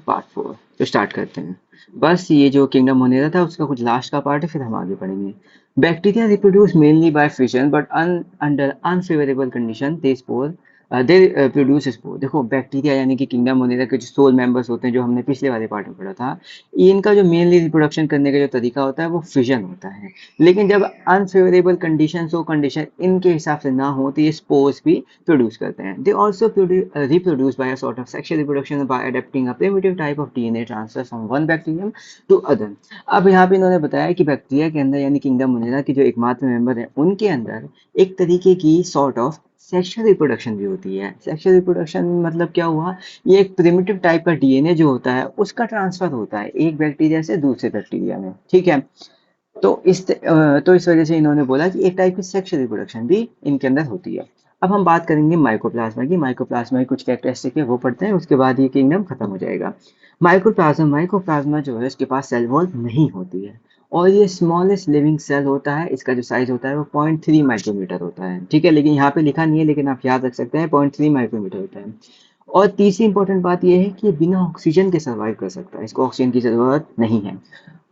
Part 4 तो start करते हैं। बस ये जो किंगडम मोनेरा था उसका कुछ लास्ट का पार्ट है, फिर हम आगे बढ़ेंगे। Bacteria reproduce mainly by fission but under unfavourable condition they spore they produce spore. देखो बैक्टीरिया यानी कि किंगडम मोनेरा के जो सोल मेंबर्स होते हैं जो हमने पिछले वाले पार्ट में पढ़ा था, इनका जो मेनली रिप्रोडक्शन करने का जो तरीका होता है वो फिजन होता है। लेकिन जब अनफेवरेबल कंडीशन हो, कंडीशन इनके हिसाब से ना हो, तो ये स्पोर्स भी प्रोड्यूस करते हैं। They also reproduce by a sort of sexual reproduction by adapting a primitive type of DNA transfer from one bacterium to other। अब यहाँ पे इन्होंने बताया कि बैक्टीरिया के अंदर यानी किंगडम मोनेरा के जो एकमात्र मेंबर है उनके अंदर एक तरीके की सॉर्ट ऑफ सेक्सुअल रिप्रोडक्शन भी होती है। सेक्सुअल रिप्रोडक्शन मतलब क्या हुआ, ये एक प्रिमिटिव टाइप का डीएनए जो होता है उसका ट्रांसफर होता है एक बैक्टीरिया से दूसरे बैक्टीरिया में, ठीक है। तो इस वजह से इन्होंने बोला कि एक टाइप की सेक्सुअल रिप्रोडक्शन भी इनके अंदर होती है। अब हम बात करेंगे माइकोप्लाज्मा की। माइकोप्लाज्मा की कुछ कैरेक्टरिस्टिक है वो पढ़ते हैं, उसके बाद ये किंगडम खत्म हो जाएगा। माइकोप्लाज्मा जो है उसके पास सेल वॉल नहीं होती है और ये स्मॉलेस्ट लिविंग सेल होता है। इसका जो साइज होता है वो 0.3 माइक्रोमीटर होता है, ठीक है, लेकिन यहाँ पे लिखा नहीं है, लेकिन आप याद रख सकते हैं 0.3 माइक्रोमीटर होता है। और तीसरी इंपॉर्टेंट बात यह है कि ये बिना ऑक्सीजन के सर्वाइव कर सकता है, इसको ऑक्सीजन की जरूरत नहीं है।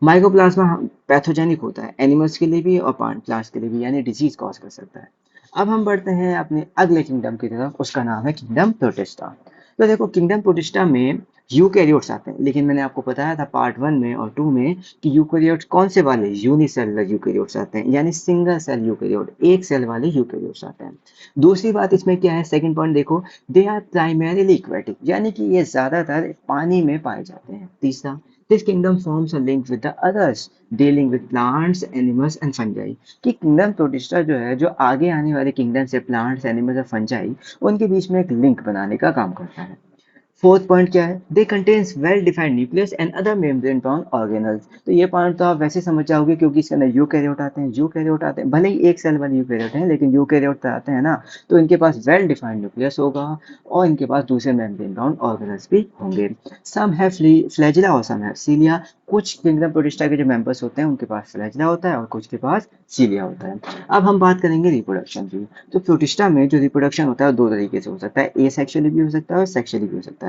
माइकोप्लाज्मा पैथोजेनिक होता है एनिमल्स के लिए भी और प्लांट्स के लिए भी, यानी डिजीज कॉज कर सकता है। अब हम बढ़ते हैं अपने अगले किंगडम की तरफ, उसका नाम है किंगडम प्रोटिस्टा। तो देखो किंगडम प्रोटिस्टा में यूकैरियोट्स आते हैं, लेकिन मैंने आपको बताया था पार्ट 1 में और 2 में कि यूकैरियोट्स कौन से वाले, यूनिसेलुलर यूकैरियोट्स आते हैं, यानी सिंगल सेल यूकैरियोट, एक सेल वाले यूकैरियोट्स आते हैं। दूसरी बात इसमें क्या है, सेकंड पॉइंट देखो, दे आर प्राइमरीली एक्वेटिक, यानी कि ये ज्यादातर पानी में पाए जाते हैं। तीसरा, this kingdom forms a link with the others dealing with plants, animals and fungi। कि किंगडम प्रोटिस्टा जो है, जो आगे आने वाले किंगडम से प्लांट्स, एनिमल्स और फंजाई, उनके बीच में एक लिंक बनाने का काम करता है। फोर्थ पॉइंट क्या है, they contains well defined nucleus and other membrane bound organelles. तो ये पॉइंट तो आप वैसे समझ जाओगे क्योंकि इसके अंदर यूकैरियोट आते हैं। यूकैरियोट आते हैं, भले ही एक सेल वाले यूकैरियोट हैं, लेकिन यूकैरियोट आते हैं ना, तो इनके पास वेल डिफाइंड न्यूक्लियस होगा और इनके पास दूसरे मेम्ब्रेन बाउंड ऑर्गेनल्स भी होंगे। सम हैव फ्लैजिला और सम हैव सीलिया। कुछ किंगडम प्रोटिस्टा के जो मेंबर्स होते हैं उनके पास फ्लैजिला होता है और कुछ के पास सीलिया होता है। अब हम बात करेंगे रिप्रोडक्शन की। तो प्रोटिस्टा में जो रिप्रोडक्शन होता है वो दो तरीके से हो सकता है, ए सेक्सुअली भी हो सकता है और सेक्सुअली भी हो सकता है।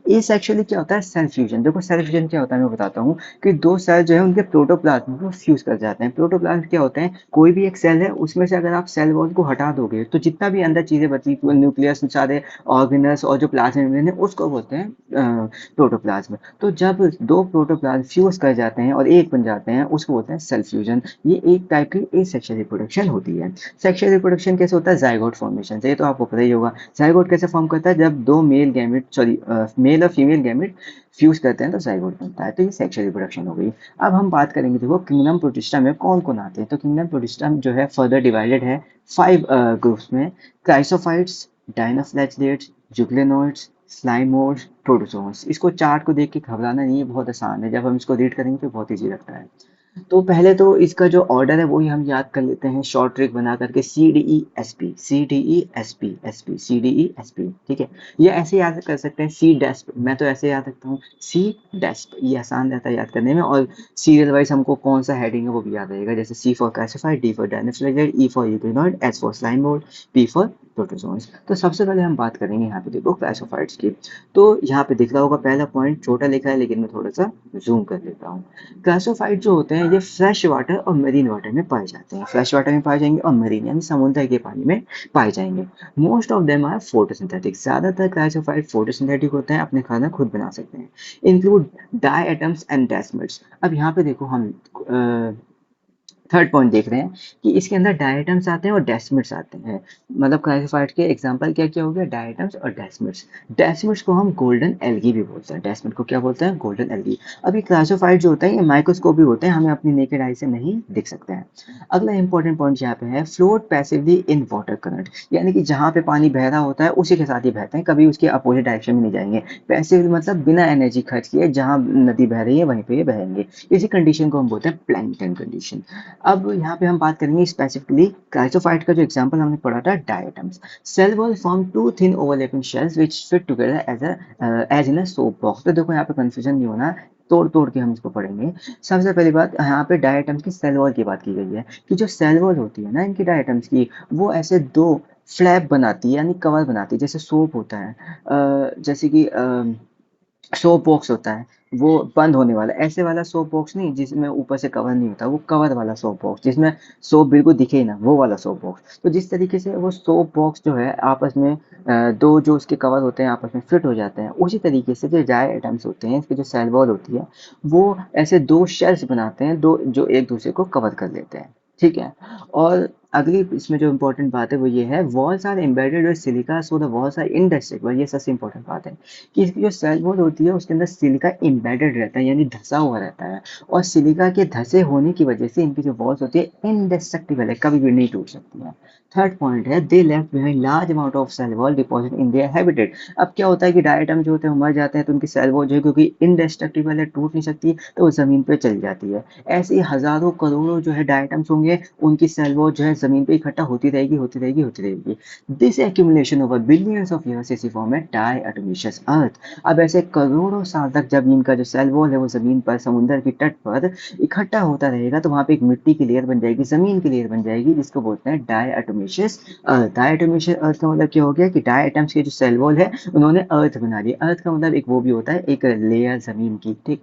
ए सेक्सुअली क्या होता है, सेल फ्यूजन। देखो सेल फ्यूजन क्या होता है मैं बताता हूँ, कि दो सेल जो है उनके प्रोटोप्लाज्म को फ्यूज कर जाते हैं। प्रोटोप्लाज्म क्या होते हैं, कोई भी एक सेल है उसमें से अगर आप सेल वॉल को हटा दोगे तो जितना भी अंदर चीजें बची, न्यूक्लियस, सारे ऑर्गेनल्स और जो प्लाज्मा मेम्ब्रेन है, उसको बोलते हैं प्रोटोप्लाज्म। तो जब दो प्रोटोप्लाज्म फ्यूज कर जाते हैं और एक बन जाते हैं उसको बोलते हैं सेल फ्यूजन। ये एक टाइप की एसेक्सुअल रिप्रोडक्शन होती है। सेक्सुअल रिप्रोडक्शन कैसे होता है, जाइगोट फॉर्मेशन से, ये तो आपको पता ही होगा। जाइगोट कैसे फॉर्म करता है, जब दो मेल गैमेट, सॉरी मेल और फीमेल गैमेट फ्यूज करते हैं तो जाइगोट बनता है। तो ये सेक्सुअल रिप्रोडक्शन हो गई। अब हम बात करेंगे, देखो किंगडम प्रोटिस्टा में कौन कौन आते हैं। तो किंगडम प्रोटिस्टा जो है फर्दर डिवाइडेड है 5 ग्रुप्स में। Chrysophytes, dinoflagellates, euglenoids, slime moulds, protozoans. इसको चार्ट को देख के घबराना नहीं है, बहुत आसान है, जब हम इसको रीड करेंगे तो बहुत ईजी लगता है। तो पहले तो इसका जो ऑर्डर है वो ही हम याद कर लेते हैं शॉर्ट ट्रिक बना करके, C D E S P, C D E S P, S P, C D E S P, ठीक है। ये ऐसे याद कर सकते हैं, सी डेस्प, मैं तो ऐसे याद रखता हूँ, सी डेस्प, ये आसान रहता है याद करने में। और सीरियल वाइज हमको कौन सा हेडिंग है वो भी याद रहेगा, जैसे C for classified, D for dinoflagellate, E for euglenoid, S for slimeoid, P for protozoans. तो सबसे पहले हम बात करेंगे यहाँ पे, देखो क्लासिफाइड्स की। तो यहाँ पे दिख रहा होगा पहला पॉइंट छोटा लिखा है, लेकिन मैं थोड़ा सा जूम कर लेता हूँ। क्लासोफाइट जो होते हैं ये फ्रेश वाटर और मरीन वाटर में पाए जाते हैं। फ्रेश वाटर में पाए जाएंगे और मरीन यानी समुद्र के पानी में पाए जाएंगे। Most of them are photosynthetic, ज्यादातर क्लासोफाइट फोटोसिंथेटिक होते हैं, अपने खाना खुद बना सकते हैं। Include diatoms and desmids. अब यहाँ पे देखो हम थर्ड पॉइंट देख रहे हैं कि इसके अंदर डायटम्स आते हैं और डेसिमिड्स आते हैं। मतलब क्लासिफाइड के एग्जांपल क्या क्या हो गया, डायटम्स और डेसिमिड्स। डेसिमिड्स को हम गोल्डन एल्गी भी बोलते हैं, डेसिमिड को क्या बोलते हैं, गोल्डन एल्गी। अब ये क्लासिफाइड जो होता है ये माइक्रोस्कोपी होते हैं, हमें अपनी नेकेड आई से नहीं दिख सकते हैं। अगला इंपॉर्टेंट पॉइंट यहाँ पे है, float passively in water current, यानी कि जहाँ पे पानी बह रहा होता है उसी के साथ ही बहते हैं, कभी उसके अपोजिट डायरेक्शन में नहीं जाएंगे। पैसिव मतलब बिना एनर्जी खर्च किए, जहाँ नदी बह रही है वहीं पे ये बहेंगे। इसी कंडीशन को हम बोलते हैं प्लैंकटन कंडीशन। अब यहाँ पे हम बात करेंगे स्पेसिफिकली क्राइसोफाइट का, जो एग्जांपल हमने पढ़ा था diatoms. Cell wall form two thin overlapping shells which fit together as in a soap box. तो देखो यहाँ पे कंफ्यूजन नहीं होना, तोड़ तोड़ के हम इसको पढ़ेंगे। सबसे पहली बात, यहाँ पे डायटम्स की सेल वॉल की बात की गई है, कि जो सेल वॉल होती है ना इनकी डायटम्स की, वो ऐसे दो फ्लैप बनाती है, यानी कवर बनाती है, जैसे सोप होता है, जैसे कि सोप बॉक्स होता है, वो बंद होने वाला, ऐसे वाला सोप बॉक्स नहीं जिसमें ऊपर से कवर नहीं होता, वो कवर वाला सोप बॉक्स जिसमें सोप बिल्कुल दिखे ही ना, वो वाला सोप बॉक्स। तो जिस तरीके से वो सोप बॉक्स जो है आपस में दो जो उसके कवर होते हैं आपस में फिट हो जाते हैं, उसी तरीके से जो ड्राई आइटम्स होते हैं, इसकी जो सेल वॉल होती है, वो ऐसे दो शेल्स बनाते हैं, दो जो एक दूसरे को कवर कर लेते हैं। ठीक है। और अगली इसमें जो इम्पोर्टेंट बात है वो ये है, walls are embedded with silica so the walls are indestructible. ये सबसे इम्पोर्टेंट बात है कि इसकी जो सेल वॉल होती है उसके अंदर सिलिका एम्बेडेड रहता है, यानी धंसा हुआ रहता है। और सिलिका के धंसे होने की वजह से इनकी जो वॉल्स होती है इनडेस्ट्रक्टिबल है, कभी भी नहीं टूट सकती है। थर्ड पॉइंट है, they left behind large amount of cell wall deposit in their habitat. अब क्या होता है कि डायटम जो होते हैं वो मर जाते हैं, तो उनकी सेल वॉल जो है क्योंकि इनडेस्ट्रक्टिबल है, टूट नहीं सकती, तो वो जमीन पे चली जाती है। ऐसे ही हजारों करोड़ों जो है डायटम्स होंगे, उनकी सेल वॉल जो है जमीन पे इकट्ठा होती रहेगी, होती रहेगी, होती रहेगी। This accumulation over billions of years is form a diatomaceous earth। अब ऐसे करोड़ों साल तक जब इनका जो सेल वॉल है वो जमीन पर, समुद्र की तट पर इकट्ठा होता रहेगा, तो वहां पे एक मिट्टी की लेयर बन जाएगी, जमीन की लेयर बन जाएगी, जिसको बोलते हैं डायatomaceous अर्थ। डायatomaceous अर्थ का मतलब क्या हो गया कि डायटम्स के जो सेल वॉल है उन्होंने अर्थ बना दी। अर्थ का मतलब एक वो भी होता है, एक लेयर जमीन की। ठीक।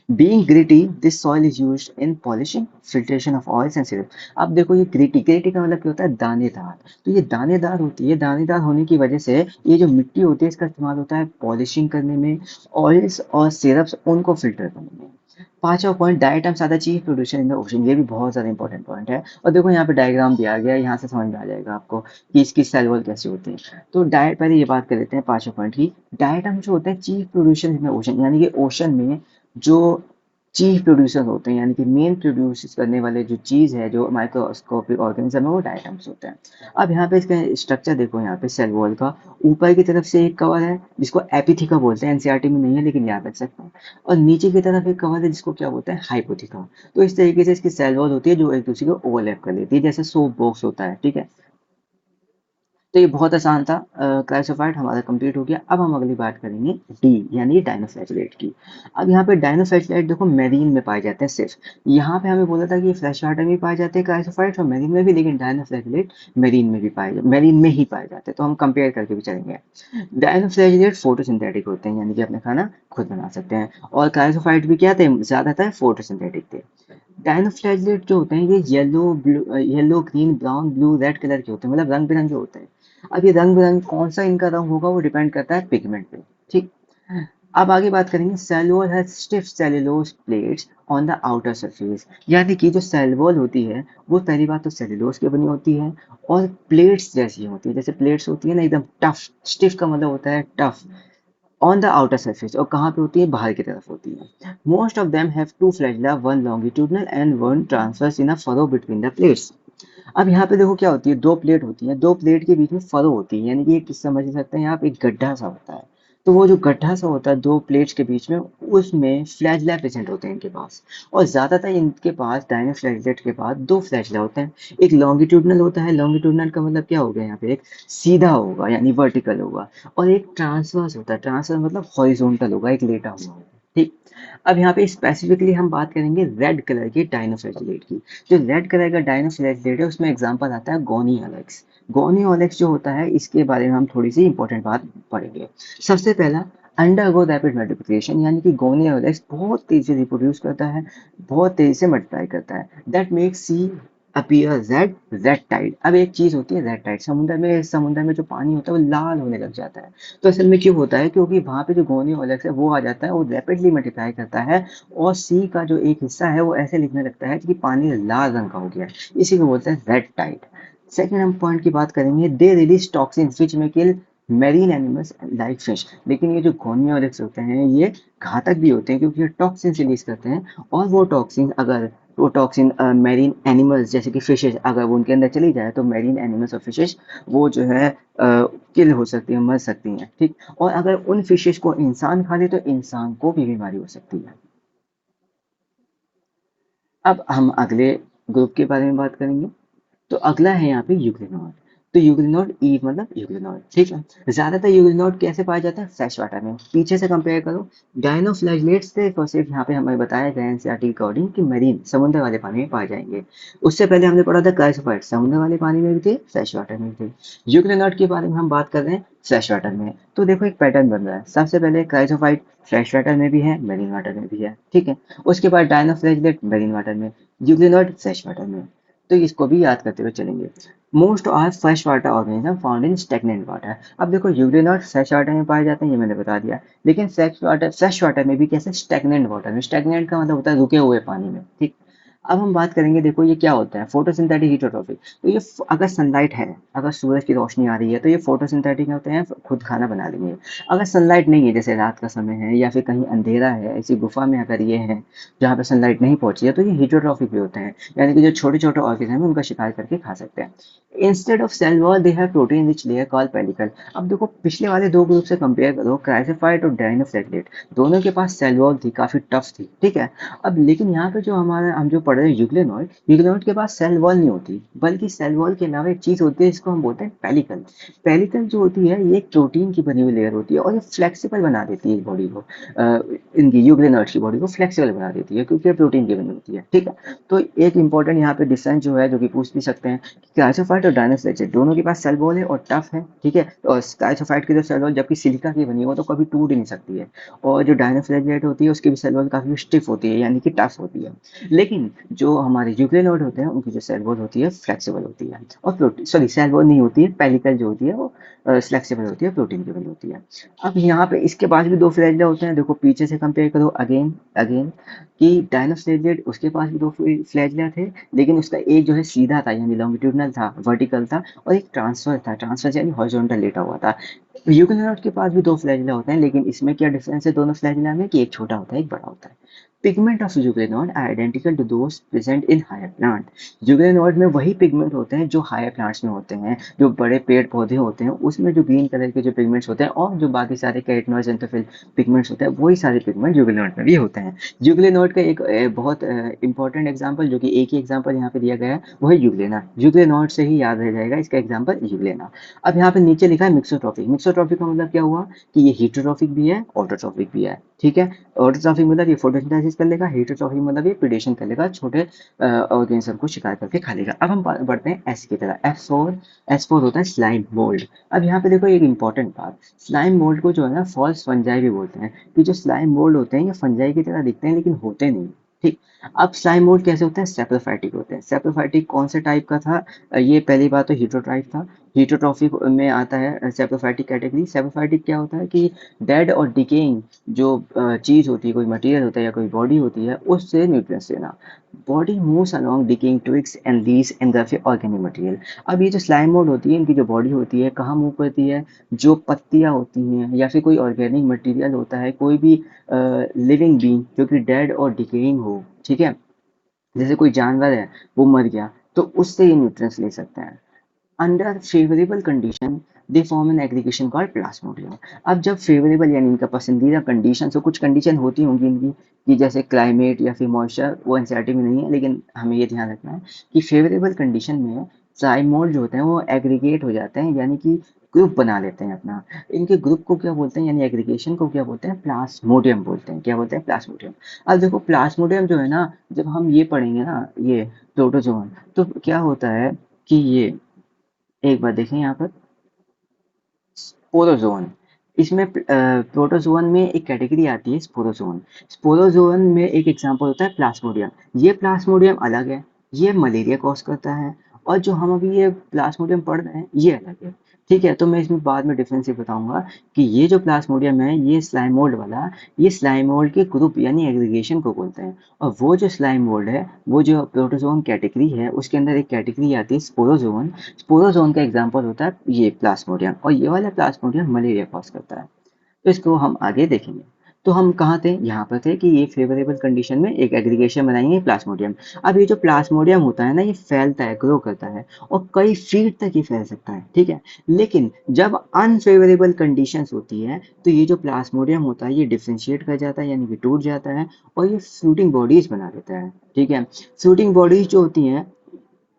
Being gritty, this soil is used in polishing, filtration of oils and syrup। अब देखो ये ग्रिटी, ग्रिटी का मतलब क्या होता है, दानेदार। तो ये दानेदार होती है, दानेदार होने की वजह से ये जो मिट्टी होती है इसका इस्तेमाल होता है पॉलिशिंग करने में, ऑयल्स और सिरप्स उनको फिल्टर करने में। पांचवा point, diatoms are the chief producer in the ocean. ये भी बहुत ज्यादा इंपॉर्टेंट पॉइंट है। और देखो यहाँ पे डायग्राम दिया गया है, यहाँ से समझ में आ जाएगा आपको कि इसकी सेल वॉल कैसी होती है। तो डायट, पहले ये बात कर लेते हैं पांचवा पॉइंट की। डायटम जो होते हैं chief producer in the ocean, यानी कि ओशन में जो चीफ प्रोड्यूसर होते हैं, यानी कि मेन प्रोड्यूस करने वाले जो चीज़ है, जो माइक्रोस्कोपिक ऑर्गेनिज्म है, वो डायटम्स होते हैं। अब यहाँ पे इसका स्ट्रक्चर देखो, यहाँ पे सेल वॉल का ऊपर की तरफ से एक कवर है जिसको एपिथिका बोलते हैं, एनसीईआरटी में नहीं है लेकिन याद रख सकते हैं। और नीचे की तरफ एक कवर है जिसको क्या बोलते हैं, हाइपोथिका। तो इस तरीके से इसकी सेल वॉल होती है जो एक दूसरे को ओवरलैप कर लेती है, जैसे सोप बॉक्स होता है। ठीक है। तो ये बहुत आसान था। क्लासिफाइड हमारा कंप्लीट हो गया। अब हम अगली बात करेंगे डी, यानी डायनोफ्लैगेलेट की। अब यहाँ पे डायनोफ्लैगेलेट देखो मैरीन में पाए जाते हैं सिर्फ। यहाँ पे हमें बोला था कि ये फ्लैश वाटर में पाए जाते हैं क्लासिफाइड और मैरीन में भी, लेकिन डायनोफ्लैगेलेट मैरीन में भी मैरीन में ही पाए जाते हैं, तो हम कंपेयर करके भी चलेंगे। डायनोफ्लैगेलेट फोटोसिंथेटिक होते हैं, यानी कि अपने खाना खुद बना सकते हैं। और क्लासिफाइड भी क्या थे, ज्यादातर फोटोसिंथेटिक थे। डायनोफ्लैगेलेट जो होते हैं ये yellow blue, yellow green brown blue red colour के होते हैं, मतलब रंग बिरंगे होते हैं। अब ये रंग बिरंग कौन सा इनका रंग होगा वो डिपेंड करता है पिगमेंट पे। ठीक। अब आगे बात करेंगे, cellulose has stiff cellulose plates on the outer surface. यानी कि जो सेल वॉल होती है वो पहली बात तो सेल्यूलोज की बनी होती है, और प्लेट्स जैसी होती है, जैसे प्लेट्स होती है ना एकदम टफ। स्टिफ का मतलब होता है tough, on the outer surface. और कहाँ पे होती है, बाहर की तरफ होती है। Most of them have two flagella, one longitudinal and one transverse in a furrow between the plates. अब यहाँ पे देखो क्या होती है, दो प्लेट होती है, दो प्लेट के बीच में फरो होती है, यानी कि एक समझ सकते हैं यहाँ पे एक गड्ढा सा होता है। तो वो जो गड्ढा सा होता है दो प्लेट्स के बीच में, उसमें फ्लैगेला प्रेजेंट होते हैं इनके पास। और ज्यादातर इनके पास डायनोफ्लैगेलेट के पास दो फ्लैगेला होते हैं। एक लॉन्गिट्यूडनल होता है, लॉन्गिट्यूडनल का मतलब क्या हो गया यहाँ पे, एक सीधा होगा यानी वर्टिकल होगा। और एक ट्रांसवर्स होता है, ट्रांसवर्स मतलब हॉरिजॉन्टल होगा, एक लेटा हुआ होगा। ठीक। अब यहाँ पे स्पेसिफिकली हम बात करेंगे रेड कलर के डायनोफ्लैगेलेट की। जो रेड कलर का डायनोफ्लैगेलेट है उसमें एग्जांपल आता है गोनियोलेक्स। गोनियोलेक्स जो होता है इसके बारे में हम थोड़ी सी इंपॉर्टेंट बात पढ़ेंगे। सबसे पहला, अंडरगो रैपिड मल्टीप्लिकेशन, यानी कि गोनियोलेक्स बहुत तेजी से रिप्रोड्यूस करता है, बहुत तेजी से मल्टीप्लाई करता है। That makes sea appear red, red tide. अब एक चीज होती है रेड टाइड, समुद्र में जो पानी होता है वो लाल होने लग जाता है। तो असल में क्यों होता है, क्योंकि वहां पे जो गोनियोलेक्स है वो आ जाता है, वो रैपिडली मल्टीप्लाई करता है, और सी का जो एक हिस्सा है वो ऐसे लिखने लगता है कि पानी लाल रंग का हो गया है, इसी को बोलते हैं रेड टाइड। सेकेंड हम पॉइंट की बात करेंगे, दे रिलीज टॉक्सिन विच में किल मेरीन एनिमल्स लाइक फिश। लेकिन ये जो गोनियोलेक्स होते हैं ये घातक भी होते हैं, क्योंकि ये टॉक्सिन रिलीज करते हैं, और वो टॉक्सिन मेरीन एनिमल्स जैसे कि फिशेज, अगर वो उनके अंदर चली जाए तो मेरीन एनिमल्स और फिशेज वो जो है किल हो सकती है, मर सकती हैं। ठीक। और अगर उन फिशेज को इंसान खा ले तो इंसान को भी बीमारी हो सकती है। अब हम अगले ग्रुप के बारे में बात करेंगे। तो अगला है यहाँ पे यूक्रेनॉइड। तो यूग्लिनोड ई मतलब यूग्लिनोड, ठीक है। ज्यादातर यूग्लिनोड कैसे पाया जाता है? फ्रेश वाटर में। पीछे से कंपेयर करो, डायनोफ्लैगेलेट्स सिर्फ और सिर्फ यहाँ पे हमें बताया गया एनसीईआरटी अकॉर्डिंग कि मरीन समुद्र वाले पानी में पाए जाएंगे। उससे पहले हमने पढ़ा था क्राइसोफाइट समुद्र वाले पानी में भी थे, फ्रेश वाटर में भी थे। यूग्लिनोड के बारे में हम बात कर रहे हैं फ्रेश वाटर में। तो देखो एक पैटर्न बन रहा है, सबसे पहले क्राइसोफाइट फ्रेश वाटर में भी है, मरीन वाटर में भी है, ठीक है। उसके बाद डायनोफ्लैगेलेट मरीन वाटर में, यूग्लिनोड फ्रेश वाटर में। तो इसको भी याद करते हुए चलेंगे। Most are fresh water organism found in stagnant water. अब देखो यूग्लिनोड फ्रेश वाटर में पाए जाते हैं, ये मैंने बता दिया। लेकिन फ्रेश वाटर में भी कैसे? स्टेगनेंट वाटर में। स्टेगनेंट का मतलब होता है रुके हुए पानी में, ठीक। अब हम बात करेंगे, देखो ये क्या होता है, फोटोसिंथेटिक हीटोट्रॉफिक। तो ये अगर सनलाइट है, अगर सूरज की रोशनी आ रही है तो ये फोटोसिंथेटिक होते हैं, खुद खाना बना लेंगे। अगर सनलाइट नहीं है, जैसे रात का समय है या फिर कहीं अंधेरा है, ऐसी गुफा में अगर ये है जहाँ पे सनलाइट नहीं पहुंची है, तो ये हीटोट्रॉफिक भी होते हैं, यानी कि जो छोटे छोटे ऑर्गेनिज्म है उनका शिकार करके खा सकते हैं। Instead of cell wall they have protein rich layer called pellicle. अब देखो पिछले वाले दो ग्रुप से कंपेयर करो, क्राइसोफाइट और डायनोफ्लैगेलेट, दोनों के पास सेल वॉल थी, काफी टफ थी, ठीक है। अब लेकिन यहाँ पे जो हमारा हम जो पढ़ रहे हैं यूग्लेनॉइड, यूग्लेनॉइड के पास सेल वॉल नहीं होती, बल्कि सेल वॉल के अलावा एक चीज होती है जिसको हम बोलते हैं पेलिकल। पेलिकल जो होती है ये एक प्रोटीन की बनी हुई लेयर होती है, और ये फ्लेक्सिबल बना देती है बॉडी को, इनकी यूग्लेनॉइड की बॉडी को फ्लेक्सिबल बना देती है, क्योंकि ये प्रोटीन की बनी होती है, ठीक है। तो एक इंपॉर्टेंट यहाँ पे डिफरेंस जो है, जो कि पूछ भी सकते हैं, कि क्राइसोफाइट और डायनोफ्लैगेलेट दोनों के पास सेल वॉल है और टफ है, ठीक है। और क्राइसोफाइट की जो सेल वॉल जबकि सिलिका की बनी है, वो तो कभी टूट ही नहीं सकती है। और जो डायनोफ्लैगेलेट होती है उसकी भी सेल वॉल काफी स्टिफ होती है, यानी कि टफ होती है। लेकिन जो हमारे यूक्रेनॉइड होते हैं उनकी जो सेल वॉल होती है फ्लेक्सिबल होती है, और प्रोटीन, सॉरी, सेल वॉल नहीं होती है, पेलिकल जो होती है वो फ्लेक्सिबल होती है, प्रोटीन की बनी होती है। अब यहाँ पे इसके पास भी दो फ्लैजिला होते हैं, देखो पीछे से कंपेयर करो अगेन अगेन, कि डायनोफ्लैगेलेट उसके पास भी दो फ्लैजिला थे, लेकिन उसका एक जो है सीधा था, यानी लॉन्गिट्यूडनल था, वर्टिकल था, और एक ट्रांसफर था, ट्रांसफर यानी हॉरिजॉन्टल लेटा हुआ था। यूकेरियोट के पास भी दो फ्लैजिला होते हैं, लेकिन इसमें क्या डिफरेंस है दोनों फ्लैजिला में, कि एक छोटा होता है एक बड़ा होता है। Pigment of eukaryote are identical to those present in higher plant. Eukaryote में वही पिगमेंट होते हैं जो हायर प्लांट्स में होते हैं, जो बड़े पेड़ पौधे होते हैं उसमें जो ग्रीन कलर के जो पिगमेंट्स होते हैं, और जो बाकी सारे कैरोटीनॉइड्स एंथोफिल पिगमेंट्स होते हैं, वही सारे पिगमेंट यूकेरियोट में भी होते हैं। यूकेरियोट का एक बहुत इंपॉर्टेंट एग्जांपल, जो कि एक ही एग्जांपल यहाँ पे दिया गया है, वो है यूग्लेना। यूकेरियोट से ही याद रह जाएगा इसका एग्जांपल, यूग्लेना। अब यहाँ पे नीचे लिखा है मिक्सोट्रॉफिक। मिक्सोट्रॉफिक का मतलब क्या हुआ, कि ये हेटेरोट्रॉफिक भी है, ऑटोट्रॉफिक भी है, ठीक है। ऑटोट्रॉफिक मतलब ये फोटोसिंथेसिस कर लेगा, हेटेरोट्रॉफिक मतलब ये प्रिडेशन कर लेगा, छोटे ऑर्गेनिज्म को शिकार करके खा लेगा। अब हम बढ़ते हैं एस की तरह, F4। S4 होता है स्लाइम मोल्ड। अब यहाँ पे देखो एक इंपॉर्टेंट बात, स्लाइम मोल्ड को जो है ना फॉल्स फंजाई भी बोलते हैं, कि जो स्लाइम मोल्ड होते हैं ये फंजाई की तरह दिखते हैं लेकिन होते नहीं, ठीक। अब स्लाइम मोल्ड कैसे होते हैं? सेप्रोफाइटिक होते हैं। सेप्रोफाइटिक कौन से टाइप का था? ये पहली बात तो हीटरोट्राइट था, हीटरोट्रॉफिक में आता है सेप्रोफाइटिक कैटेगरी। सेप्रोफाइटिक क्या होता है, कि डेड और डिकेइंग जो चीज होती है, कोई मटेरियल होता है या कोई बॉडी होती है, उससे न्यूट्रिएंट्स लेना। Body moves along decaying twigs and leaves and organic material. अब ये जो स्लाइम मोल्ड होती है, इनकी जो बॉडी होती है कहाँ मूव करती है? जो पत्तियां होती हैं या फिर कोई ऑर्गेनिक मटेरियल होता है, कोई भी लिविंग बीइंग जो कि डेड और डिकेइंग हो, ठीक है, जैसे कोई जानवर है वो मर गया, तो उससे ये न्यूट्रिएंट्स ले सकते हैं। Under favourable condition they form an aggregation called plasmodium. अब जब फेवरेबल यानी इनका पसंदीदा कंडीशन, तो कुछ कंडीशन होती होंगी इनकी, कि जैसे क्लाइमेट या फिर मॉइस्चर, वो एनसीईआरटी में नहीं है, लेकिन हमें ये ध्यान रखना है कि फेवरेबल कंडीशन में जाइमोड जो होते हैं वो एग्रीगेट हो जाते हैं, यानी कि ग्रुप बना लेते हैं अपना। इनके ग्रुप को क्या बोलते हैं, यानी एग्रीगेशन को क्या बोलते हैं? प्लास्मोडियम बोलते हैं। क्या बोलते हैं? प्लास्मोडियम। अब देखो प्लास्मोडियम जो है ना, जब हम ये पढ़ेंगे ना, ये प्रोटोजोन, तो क्या होता है कि ये, एक बार देखें यहाँ पर, स्पोरोजोन, इसमें प्रोटोजोन में एक कैटेगरी आती है स्पोरोजोन। स्पोरोजोन में एक एग्जांपल होता है प्लास्मोडियम। ये प्लास्मोडियम अलग है, ये मलेरिया कॉज करता है, और जो हम अभी ये प्लास्मोडियम पढ़ रहे हैं ये अलग है, ठीक है। तो मैं इसमें बाद में डिफरेंस ये बताऊंगा, कि ये जो प्लास्मोडियम है ये स्लाइम मोल्ड वाला, ये स्लाइम मोल्ड के ग्रुप यानी एग्रीगेशन को बोलते हैं। और वो जो स्लाइम मोल्ड है, वो जो प्रोटोजोन कैटेगरी है, उसके अंदर एक कैटेगरी आती है स्पोरोजोन। स्पोरोजोन का एग्जांपल होता है ये प्लास्मोडियम, और ये वाला प्लास्मोडियम मलेरिया कॉज करता है। तो इसको हम आगे देखेंगे। तो हम कहाँ थे? यहाँ पर थे कि ये फेवरेबल कंडीशन में एक एग्रीगेशन बनाएंगे प्लास्मोडियम। अब ये जो प्लास्मोडियम होता है ना, ये फैलता है, ग्रो करता है, और कई फीट तक ये फैल सकता है, ठीक है। लेकिन जब अनफेवरेबल कंडीशंस होती है, तो ये जो प्लास्मोडियम होता है ये डिफ्रेंशिएट कर जाता है, यानी कि टूट जाता है, और ये फ्रूटिंग बॉडीज बना देता है, ठीक है। फ्रूटिंग बॉडीज जो होती हैं